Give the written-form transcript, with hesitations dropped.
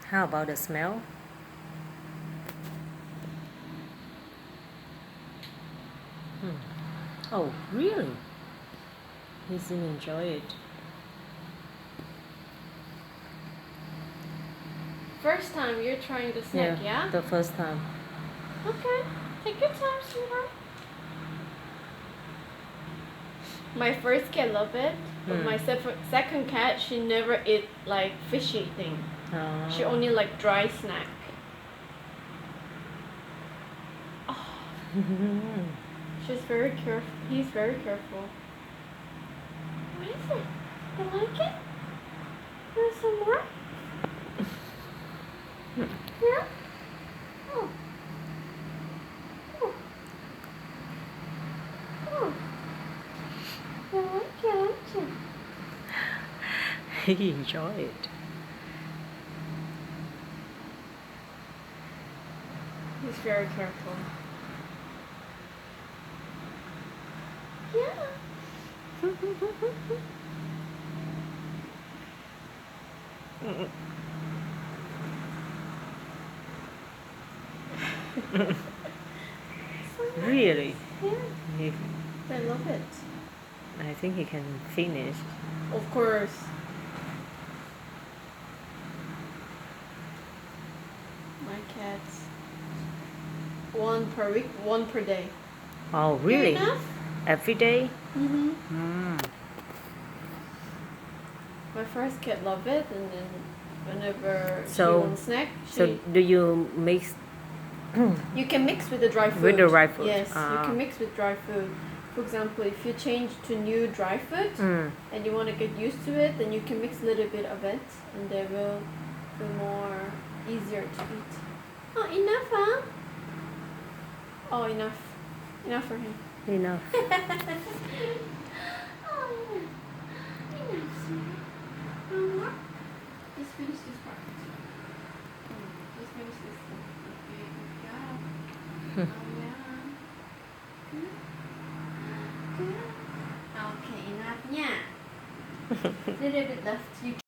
How about the smell? Oh, really? He didn't enjoy it. First time you're trying the snack, yeah? The first time. Okay, take your time, sweetheart. My first cat loved it, but my second cat, she never eat like fishy thing. She only like dry snack. Oh. She's very careful. He's very careful. What is it? You like it? Want some more? Yeah? Oh. Oh. Oh. You like it, don't you? He enjoyed it. He's very careful. Yeah. Really? Yeah. I love it. I think he can finish. Of course. My cats. 1 per week, 1 per day. Oh, really? Good enough? Every day? My first cat loved it, and then whenever she So- wants snack, So do you mix you can mix with the dry food. with the dry food? Yes, you can mix with dry food. For example, if you change to new dry food and you want to get used to it, then you can mix a little bit of it, and they will feel more easier to eat. Oh, enough, huh? Oh, enough. Enough for him. Enough. Oh, enough, sweetie. More? Just finish this part. Just finish this. Okay, good job. Oh, yeah. Good. Good. Okay, enough. Yeah. Little bit left. You